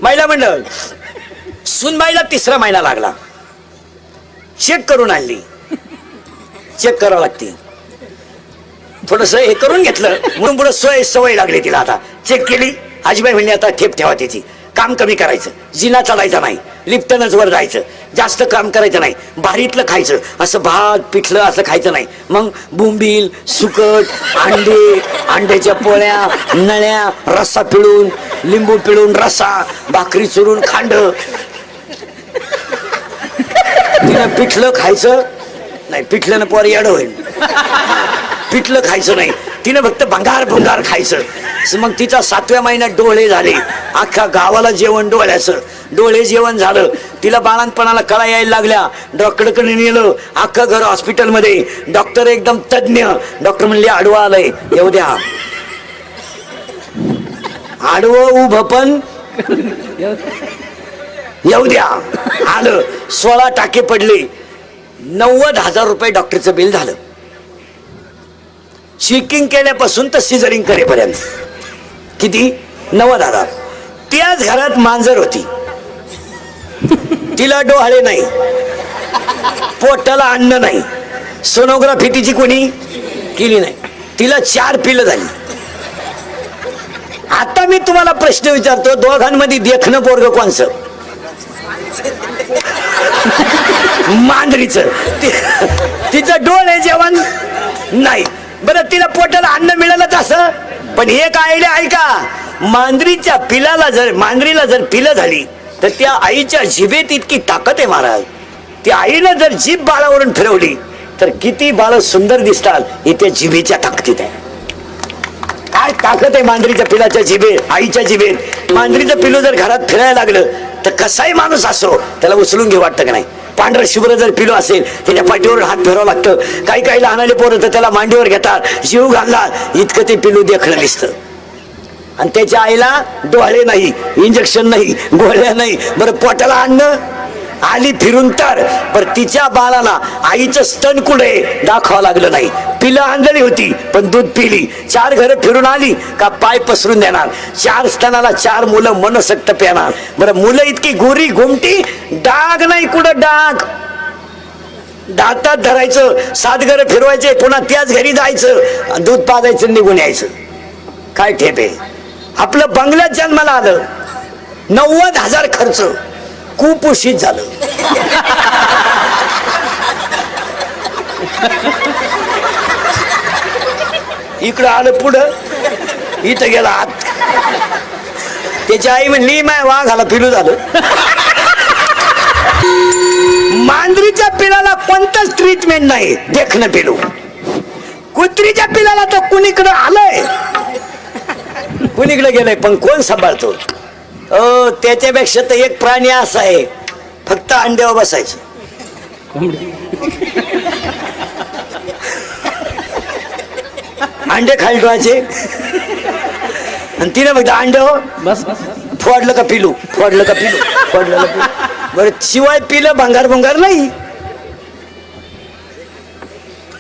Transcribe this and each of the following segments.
महिला मंडळ सुनबाईला 3रा महिना लागला, चेक करून आणली, चेक करावं लागते, थोडस हे करून घेतलं म्हणून पुढे सवय लागली तिला. आता चेक केली, आजीबाई म्हणली आता ठेप ठेवा त्याची, काम कमी करायचं, जिना चढायचा नाही, लिफ्टनच वर जायचं, जास्त काम करायचं नाही, भारीतलं खायचं, असं भात पिठलं असं खायचं नाही. मग बोंबील, सुकट, अंडे, अंड्याच्या पोळ्या, नळ्या, रस्सा पिळून, लिंबू पिळून रस्सा, भाकरी चुरून खांड. तिनं पिठलं खायचं नाही, पिठल्यानं पोर येडं होईल, पिठलं खायचं नाही, तिनं फक्त भंगार भंगार खायचं. मग तिचा 7व्या महिन्यात डोळे झाले, अख्ख्या गावाला जेवण डोळ्याचं, डोळे जेवण झालं. तिला बाळणपणाला कळा यायला लागल्या, डॉक्टरकडे नेलं, अख्खं घर हॉस्पिटलमध्ये, डॉक्टर एकदम तज्ञ. डॉक्टर म्हणले आडवं आलंय, येऊ द्या. आडवं उभं पण येऊ द्या. आलं, 16 टाके पडले, 90,000 रुपये डॉक्टरचं बिल झालं. चेकिंग केल्यापासून तर सिझरिंग करेपर्यंत किती? 90,000. त्याच घरात मांजर होती, तिला डोहाळे नाही, पोटाला अन्न नाही, सोनोग्राफी तिची कोणी केली नाही, तिला 4 पिलं झाली. आता मी तुम्हाला प्रश्न विचारतो, दोघांमध्ये देखणं पोरग कोणचं? मांजरीचं. तिचं डोळे जेवण नाही, बरं तिला पोटाला अन्न मिळालंच असं. पण एक आयडिया ऐका, मांजरीच्या पिलाला जर, मांजरीला जर पिलं झाली तर त्या आईच्या जिभेत इतकी ताकद आहे महाराज. त्या आईनं जर जीभ बाळावरून फिरवली तर किती बाळ सुंदर दिसतात, हे त्या जिभेच्या ताकदीत आहे. काय ताकद आहे मांजरीच्या पिलाच्या जिभेत, आईच्या जिभेत. मांजरीचं पिलू जर घरात फिरायला लागलं तर कसाही माणूस असो त्याला उचलून घेऊ वाटतं का नाही? पांढरं शुभ्र जर पिलो असेल त्याच्या पाठीवर हात फिरावं लागतं. काही लहानाले पोरं तर त्याला मांडीवर घेतात, जीव घालतात, इतकं ते पिलू देखणं दिसतं. आणि त्याच्या आईला डोळे नाही, इंजेक्शन नाही, गोळ्या नाही, बरं पोटाला अन्न आली फिरून तर. पण तिच्या बाळाला आईचं स्तन कुठे दाखवावं लागलं नाही. पिलं आंधळी होती पण दूध पिली, 4 घरं फिरून आली का पाय पसरून देणार, 4 स्तनाला 4 मुलं मनसक्त पेणार. बरं मुलं इतकी गोरी घुमटी, डाग नाही कुठं डाग, दातात धरायचं, 7 घरं फिरवायचे, पुन्हा त्याच घरी जायचं, दूध पाजायचं, निघून यायचं. काय ठेप आहे. आपलं बंगल्यात जन्माला आलं, 90,000 खर्च, कुपोषित झालं. इकडं आलं पुढं, इथं गेला आत. त्याची आई म्हणली माय वाघाला पिलू झालं. मांजरीच्या पिलाला कोणतंच ट्रीटमेंट नाही, देखणं पिलू. कुत्रीच्या पिलाला तर कुणीकडं आलंय, कुणीकडे गेलंय, पण कोण सांभाळतो? त्याच्यापेक्षा तर एक प्राणी असा आहे, फक्त अंड्यावर बसायचं. अंडे खाली ठेवायचे आणि तिने फक्त अंड्यावर बस. फोडलं का पिलू, फोडलं का पिलू, फोडलं का पिलू. बरं शिवाय पिलं भंगार भंगार नाही,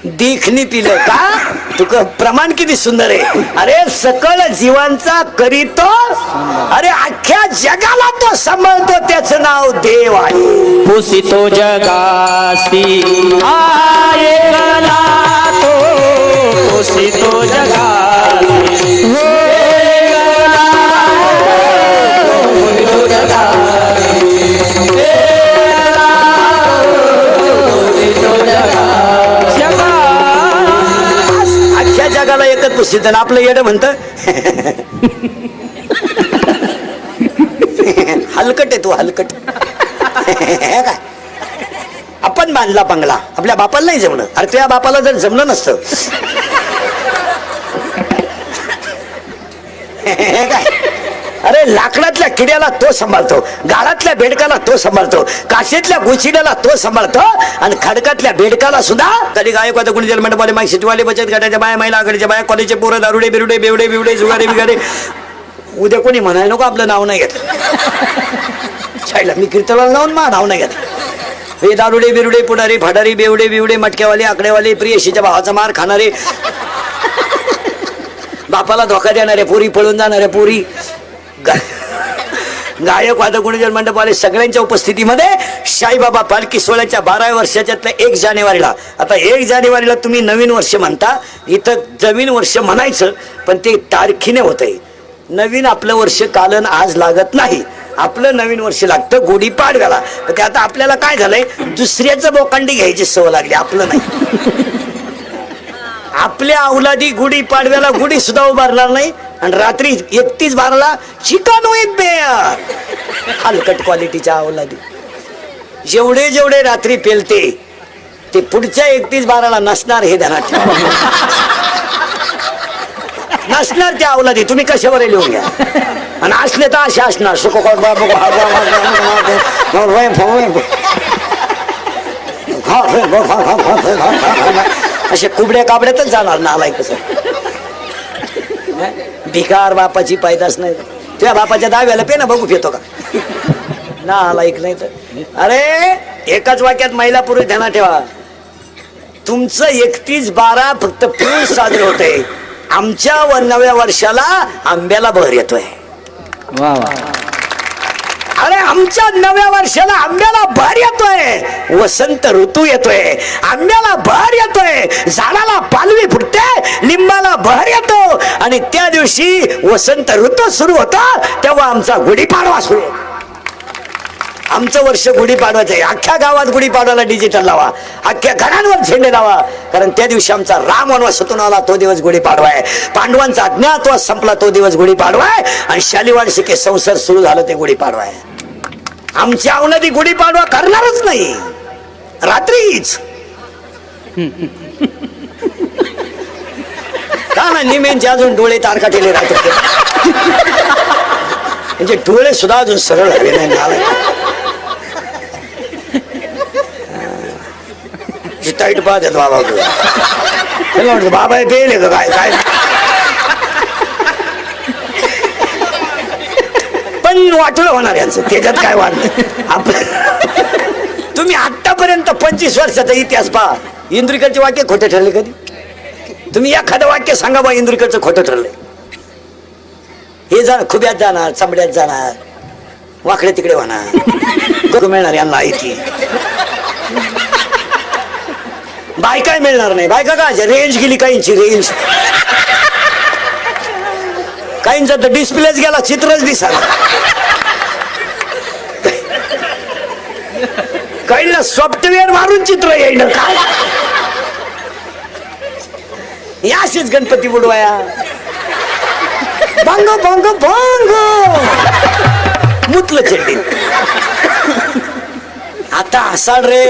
देखणी पिलं का? तुका प्रमाण किती सुंदर आहे. अरे सकल जीवांचा करीतो, अरे अख्ख्या जगाला तो सांभाळतो, त्याचं नाव देव आहे. पुसितो जगासी आयला तो, पुसितो जगासी जगाला एकच पुसित, आपलं येडं म्हणत हलकट आहे तू, हलकट. काय आपण बांधला बंगला, आपल्या बापाला नाही जमलं. अरे तुझ्या बापाला जर जमलं नसतं काय, अरे लाकडातल्या किड्याला तो सांभाळतो, गाळातल्या बेडकाला तो सांभाळतो, काशीतल्या गुचिड्याला तो सांभाळतो, आणि खडकातल्या बेडकाला सुद्धा. कधी गायक कुणी जन्मंडपाले माई शेतीवाले बचत गटाच्या बाया, महिला आघाडीच्या बाया, कॉलेजचे पोरं, दारुडे बिरुडे बेवडे बिवडे जुगारे बिगारे. उद्या कोणी म्हणाय नको आपलं नाव नाही घेतलं, छायला मी कीर्तनाला लावून मा नाव नाही घेतलं. हे दारुडे बिरुडे पुढारी फाडारी बेवडे बिवडे मटक्यावाले आकडेवाले प्रियशीच्या भावाचा मार खाणारे, बापाला धोका देणारे पोरी, पळून जाणाऱ्या पोरी, गायक वादक गुणजन मंडपवाले सगळ्यांच्या उपस्थितीमध्ये साईबाबा पालखी सोहळ्याच्या 12व्या वर्षाच्यातल्या 1 जानेवारीला, आता 1 जानेवारीला तुम्ही नवीन वर्ष म्हणता, इथं नवीन वर्ष म्हणायचं पण ते तारखीने होतंय. नवीन आपलं वर्ष कालन आज लागत नाही, आपलं नवीन वर्ष लागतं गुढीपाडव्याला. ते आता आपल्याला काय झालंय, दुसऱ्याचं बोकांडी घ्यायची सवय लागली, आपलं नाही. आपल्या अवलादी गुढी पाडव्याला गुढी सुद्धा उभारणार नाही आणि रात्री 31/12ला चिकन विथ बेअर. हलकट क्वालिटीच्या अवलादी जेवढे जेवढे रात्री पेलते ते पुढच्या 31/12ला नसणार, हे ध्यानात ठेवा. नसणार त्या अवलादी, तुम्ही कशावर लिहून घ्या. आणि असले तर असे असणार सुख असे कुबड्या काबड्यातच जाणार नालाय. कसं भिकार बापाची पायदास नाही. तुझ्या बापाच्या दाव्याला पे ना बघू येतो का नालायक नाही तर. अरे एकाच वाक्यात महिला पुरुष ध्यानात ठेवा. तुमचं 31/12 फक्त पुरुष साजरे होते, आमच्या नव्या वर्षाला आंब्याला बहर येतोय. वा वा. अरे आमच्या नव्या वर्षाला आंब्याला बहर येतोय, वसंत ऋतू येतोय, आंब्याला बहर येतोय, झाडाला पालवी फुटते, लिंबाला बहर येतो आणि त्या दिवशी वसंत ऋतू सुरू होता तेव्हा आमचा गुढीपाडवा सुरू. आमचं वर्ष गुढीपाडवाचं आहे. अख्ख्या गावात गुढीपाडवाला डिजिटल लावा, अख्ख्या घरांवर झेंडे लावा, कारण त्या दिवशी आमचा राम वनवासातून आला तो दिवस गुढीपाडवा आहे. पांडवांचा अज्ञातवास संपला तो दिवस गुढीपाडवा आहे आणि शालिवाड शिके संसार सुरू झालं ते गुढीपाडवा आहे. आमची अवनदी गुढीपाडवा करणारच नाही, रात्रीच. का ना निमेंचे अजून डोळे तारकाटेले राहतात, म्हणजे डोळे सुद्धा अजून सरळ हवे नाही. टाईट पाहत बाबा, बाबा पेले का काय काय. पण वाटलं होणार यांचं, त्याच्यात काय वाटलं. तुम्ही आतापर्यंत 25 वर्षाचा इतिहास पहा, इंद्रिकडचे वाक्य खोटे ठरले कधी? तुम्ही एखादं वाक्य सांगा बा इंद्रिकडचं खोटं ठरलंय. हे जाणार खुब्यात जाणार, चमड्यात जाणार, वाकडे तिकडे होणार, मिळणार यांना ऐकी. बायका मिळणार नाही. बायका का रेंज गेली, काहींची रेंज, काहींचा तर डिस्प्लेच गेला, चित्रच दिसायला, काहींना सॉफ्टवेअर मारून चित्र येईल. काय याशीच गणपती बुडवाया, भांग भांग भांग मुतलं चड्डी. आता हसाल रे,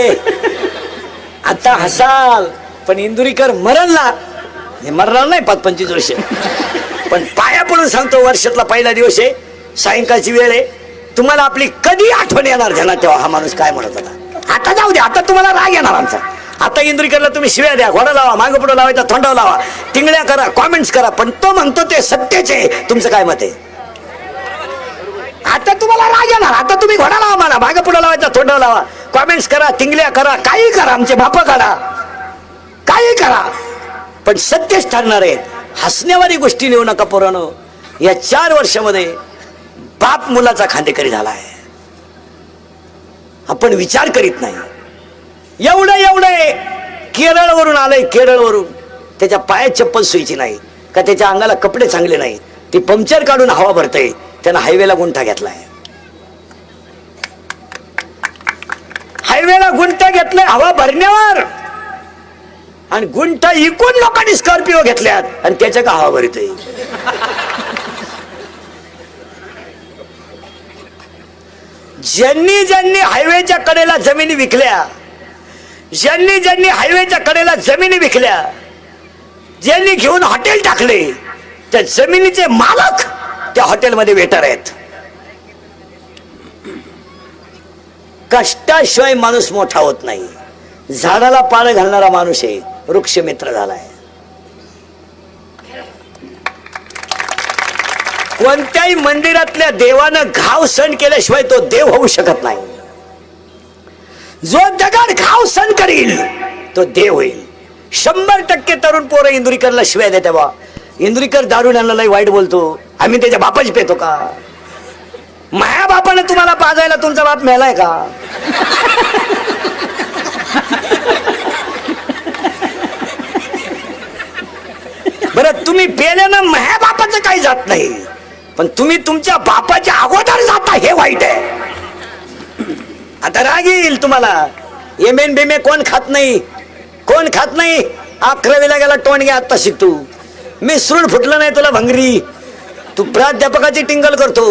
आता हसाल, पण इंदुरीकर मरण ना, हे मरणार नाही 25 वर्ष. पण पाया पडून सांगतो, वर्षातला पहिला दिवस आहे, सायंकाळची वेळ आहे, तुम्हाला आपली कधी आठवण येणार ध्यानात ठेवा. हा माणूस काय म्हणत होता, आता जाऊ दे, आता तुम्हाला राग येणार आमचा. आता इंदुरीकरला तुम्ही शिव्या द्या, घोडा लावा, मागं पुढं लावायचा, थोंडाव लावा, टिंगड्या करा, कॉमेंट्स करा, पण तो म्हणतो ते सत्यच आहे. तुमचं काय मत आहे? आता तुम्हाला राग येणार, आता तुम्ही घोडा लावा, मला मागं पुढं लावायचा, थोंडाव लावा, कॉमेंट्स करा, टिंगल्या करा, काही करा, आमचे बापा काढा, काही करा, पण सत्यच ठरणार आहे. हसण्यावारी गोष्टी लिहू नका पोरांनो. या 4 वर्षामध्ये बाप मुलाचा खांदेकरी झाला आहे. आपण विचार करीत नाही. एवढे केरळवरून आलंय, केरळवरून, त्याच्या पायात चप्पल सुईची नाही का, त्याच्या अंगाला कपडे चांगले नाही, ती पंक्चर काढून हवा भरतय, त्यानं हायवेला गुंठा घेतलाय. हायवेला गुंठा घेतलाय हवा भरण्यावर, आणि गुंठा इकून लोकांनी स्कॉर्पिओ घेतल्यात आणि त्याच्या का हवा भरतय. ज्यांनी ज्यांनी हायवेच्या कडेला जमिनी विकल्या, ज्यांनी ज्यांनी हायवेच्या कडेला जमिनी विकल्या, ज्यांनी घेऊन हॉटेल टाकले, त्या जमिनीचे मालक त्या हॉटेलमध्ये वेटर आहेत. कष्टाशिवाय माणूस मोठा होत नाही. झाडाला पानं घालणारा माणूस आहे, वृक्ष मित्र झालाय. कोणत्याही मंदिरातल्या देवानं घाव सण केल्याशिवाय तो देव होऊ शकत नाही. जो दगड घाव सण करील तो देव होईल. 100% तरुण पोरं इंदुरीकरला शिवाय देते बा. इंदुरीकर दारू आणला लय वाईट बोलतो, आम्ही त्याच्या बापाची पेतो का? माया बापाने तुम्हाला पाजायला तुमचा बाप मेलाय का? बरं तुम्ही पेल्यानं माया बापाचं काही जात नाही, पण तुम्ही तुमच्या बापाच्या अगोदर जाता हे वाईट आहे. आता राग येईल तुम्हाला. एमेन बेमे कोण खात नाही, कोण खात नाही. 11वीला गेला टोणगे आता शिकतो. मी सूड फुटलं नाही तुला भंगरी. तू प्राध्यापकाची टिंगल करतो.